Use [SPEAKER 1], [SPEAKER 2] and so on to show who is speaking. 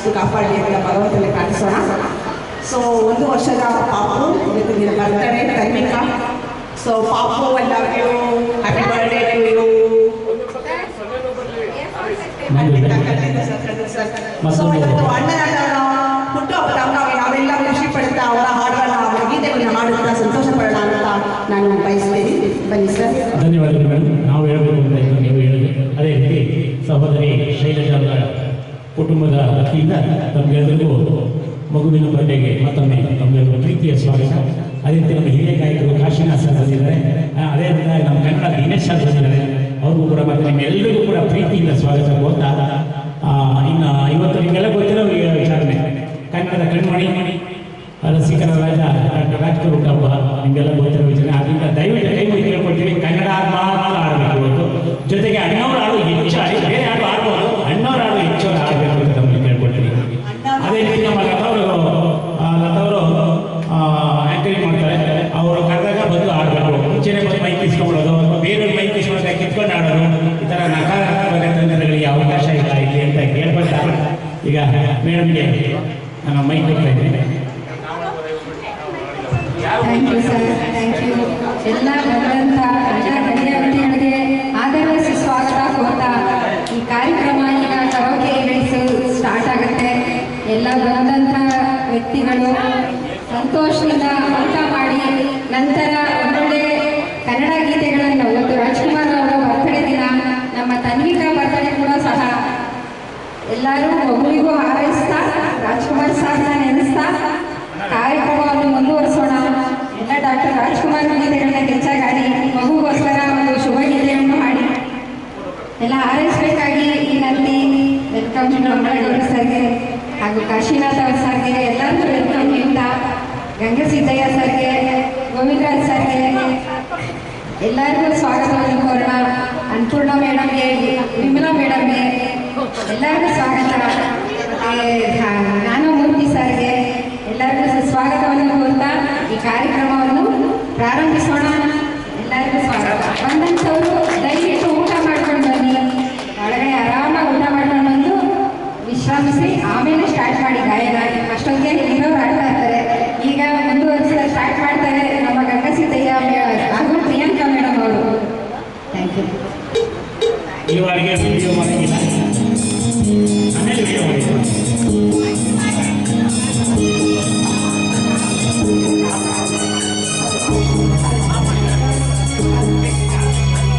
[SPEAKER 1] ರಕ್ಷಿಸು ಕಾಪಾಡಲಿ ಅಂತ ಭಗವಂತನಿಗೆ ಪ್ರಾರ್ಥಿಸೋಣ. ಸೊ 1 ವರ್ಷದ ಪಾಪು ಇವತ್ತು ನಿನ್ನ ಬರ್ತಡೇ ಧರ್ಮಿಕಾ. ಸೊ ಪಾಪು I love you, happy birthday to you. So ಇವತ್ತು ಅಣ್ಣನ ಹುಟ್ಟುಹಬ್ಬದ ಅಂಗವಾಗಿ ನಾವೆಲ್ಲ ಖುಷಿ ಪಡುತ್ತಾ ಅವರ ಹಾಡುಗಳನ್ನ ಅವರ ಗೀತೆಗಳನ್ನ ಹಾಡುತ್ತಾ ಸಂತೋಷ ಪಡೋಣ ಅಂತ ನಾನು ಬಯಸ್ತೇನೆ. ಬನ್ನಿ ಸರ್.
[SPEAKER 2] ಧನ್ಯವಾದಗಳು ಮೇಡಮ್. ನಾವು ಹೇಳಬೇಕು ಅಂತ ನೀವು ಹೇಳಿದೆ. ಅದೇ ರೀತಿ ಸಹೋದರಿ ಶೈಲಜಾ ಕುಟುಂಬದ ವತಿಯಿಂದ ತಮಗೆಲ್ಲರಿಗೂ ಮಗುವಿನ ಬರ್ಡೇಗೆ ಮತ್ತೊಮ್ಮೆ ತಮಗೆಲ್ಲರೂ ಪ್ರೀತಿಯ ಸ್ವಾಗತ. ಅದೇ ರೀತಿ ನಮ್ಮ ಹಿರಿಯ ಗಾಯಕರು ಕಾಶಿನಾಥ್ ಸರ್ ಬಂದಿದ್ದಾರೆ. ಅದೇ ರೀತಿ ನಮ್ಮ ಕನ್ನಡ ದಿನೇಶ್ ಸರ್ ಬಂದಿದ್ದಾರೆ. ಅವ್ರಿಗೂ ಕೂಡ ಮತ್ತು ನಿಮ್ಮೆಲ್ಲರಿಗೂ ಕೂಡ ಪ್ರೀತಿಯಿಂದ ಸ್ವಾಗತ ಕೋರ್ತಾ ಇನ್ನು ಇವತ್ತು ನಿಮಗೆಲ್ಲ ಗೊತ್ತಿರೋ ವಿಚಾರಣೆ ಕನ್ನಡದ ಕಣ್ಮಣಿ ರಸಿಕರ ರಾಜ ಡಾಕ್ಟರ್ ರಾಜ್ಕುಮಾರ್ ಹುಟ್ಟುಹಬ್ಬ ನಿಮಗೆಲ್ಲ ಗೊತ್ತಿರೋ ವಿಚಾರ. ಅದರಿಂದ ದಯವಿಟ್ಟು ಕೈ ಮುಗಿ ಕೇಳ್ಕೊಳ್ತೀವಿ, ಕನ್ನಡ ಮಾತ್ರ ಆಡಬೇಕು ಇವತ್ತು. ಜೊತೆಗೆ ಅಣ್ಣವ್ರ ಹಾಡು ಹೆಚ್ಚು ಆಡಿ, ಬೇರೆ ಹಾಡು ಆಡ್ಬೋದು, ಅಣ್ಣವ್ರ ಹಾಡು ಹೆಚ್ಚು ಆಡಬೇಕು ಅಂತ ನಮಗೆ ಕೇಳ್ಕೊಳ್ತೀವಿ. ಅದೇ ರೀತಿ ನಮ್ಮ ಲತವರು ಆ್ಯಕ್ಟಿಂಗ್ ಮಾಡ್ತಾರೆ. ಅವರು ಕರೆದಾಗ ಬಂದು ಆಡಬೇಕು. ಮುಂಚೆನೇ ಬಂದು ಮೈಕ್ ಇಸ್ಕೊಂಡ್ಬಿಡೋದು ಅಥವಾ ಬೇರೆಯವ್ರು ಮೈಕ್ ಇಸ್ಕೊಂಡಾಗ ಕಿತ್ಕೊಂಡು ಆಡೋದು, ಈ ಥರ ನಕಾರಾತ್ಮಕ ತಂತ್ರಗಳಿಗೆ ಅವಕಾಶ ಇಲ್ಲ ಇಲ್ಲಿ ಅಂತ ಕೇಳ್ಕೊಳ್ತಾರೆ. ಈಗ ಮೇಡಮ್ಗೆ ನಾನು ಮೈಕ್ ಕೊಡ್ತಾ ಇದ್ದೇನೆ.
[SPEAKER 3] Thank you sir, thank you. ಎಲ್ಲ ಬಂದಂಥ ಎಲ್ಲ ಗಣ್ಯ ವ್ಯಕ್ತಿಗಳಿಗೆ ಆದರವಾದ ಸ್ವಾಗತ ಕೋರ್ತಾ ಈ ಕಾರ್ಯಕ್ರಮ ಈಗ ಕರೋಕೆ ಸ್ಟಾರ್ಟ್ ಆಗುತ್ತೆ. ಎಲ್ಲ ಬಂದಂಥ ವ್ಯಕ್ತಿಗಳು ಸಂತೋಷದಿಂದ ಊಟ ಮಾಡಿ ನಂತರ ಒಳ್ಳೊಳ್ಳೆ ಕನ್ನಡ ಗೀತೆಗಳನ್ನು ಇವತ್ತು ರಾಜ್ಕುಮಾರ್ ಅವರ ಬರ್ತಡೇ ದಿನ, ನಮ್ಮ ತನ್ವಿಕಾ ಬರ್ತಡೇ ಕೂಡ ಸಹ ಎಲ್ಲರೂ ಮಗುವಿಗೂ ಹಾರೈಸ್ತಾ ರಾಜ್ಕುಮಾರ್ ಸರ್ನ ನೆನೆಸ್ತಾ ಕಾರ್ಯಕ್ರಮವನ್ನು ಮುಂದುವರಿಸೋಣ. ಎಲ್ಲ ಡಾಕ್ಟರ್ ರಾಜ್ಕುಮಾರ್ ಗೀತೆಗಳನ್ನ ಹೆಚ್ಚಾಗಿ ಹಾಡಿ ಮಗುಗೋಸ್ಕರ ಒಂದು ಶುಭ ಗೀತೆಯನ್ನು ಹಾಡಿ ಎಲ್ಲ ಹಾರೈಸಬೇಕಾಗಿ ಈ ನಂದಿ ವೆಲ್ಕಮ್ ಮಂಗಳಗೌಡ ಸರ್ಗೆ ಹಾಗೂ ಕಾಶಿನಾಥ್ ಅವ್ರ ಸರ್ಗೆ ಎಲ್ಲರಿಗೂ ವೆಲ್ಕಮ್ ಹೇಳ್ತಾ, ಗಂಗಸಿದ್ದಯ್ಯ ಸರ್ಗೆ, ಗೋವಿಂದರಾಜ್ ಸರ್ಗೆ ಎಲ್ಲರಿಗೂ ಸ್ವಾಗತವನ್ನು ಕೋರೋಣ. ಅನ್ನಪೂರ್ಣ ಮೇಡಮ್ಗೆ, ವಿಮಲಾ ಮೇಡಮ್ಗೆ ಎಲ್ಲರಿಗೂ ಸ್ವಾಗತ. ಜ್ಞಾನಮೂರ್ತಿ ಸರ್ಗೆ ಎಲ್ಲರಿಗೂ ಸ್ವಾಗತವನ್ನು ಕೋರ್ತಾ ಈ ಕಾರ್ಯಕ್ರಮವನ್ನು ಪ್ರಾರಂಭಿಸೋಣ. ಎಲ್ಲರಿಗೂ ಸ್ವಾಗತ. ಬಂದಂಥವರು ದಯವಿಟ್ಟು ಊಟ ಮಾಡ್ಕೊಂಡು ಬನ್ನಿ, ಒಳಗಡೆ ಆರಾಮಾಗಿ ಊಟ ಮಾಡ್ಕೊಂಡು ಬಂದು ವಿಶ್ರಾಮಿಸಿ ಆಮೇಲೆ ಸ್ಟಾರ್ಟ್ ಮಾಡಿ ಗಾಯನ. ಅಷ್ಟೊತ್ತಿಗೆ ಹೀರೋರು ಆಡ್ತಾ ಇರ್ತಾರೆ. ಈಗ ಮುಂದುವರಿಸಿದ ಸ್ಟಾರ್ಟ್ ಮಾಡ್ತಾರೆ ನಮ್ಮ ಗಂಗಸಿದ್ದಯ್ಯ ಹಾಗೂ ಪ್ರಿಯಾಂಕಾ ಮೇಡಮ್ ಅವರು. Thank you.
[SPEAKER 2] ಈ ವಾರಿಗೆ ವಿಡಿಯೋ ಮಾಡಿಲ್ಲ, ಆಮೇಲೆ ವಿಡಿಯೋ ಮಾಡಿಲ್ಲ.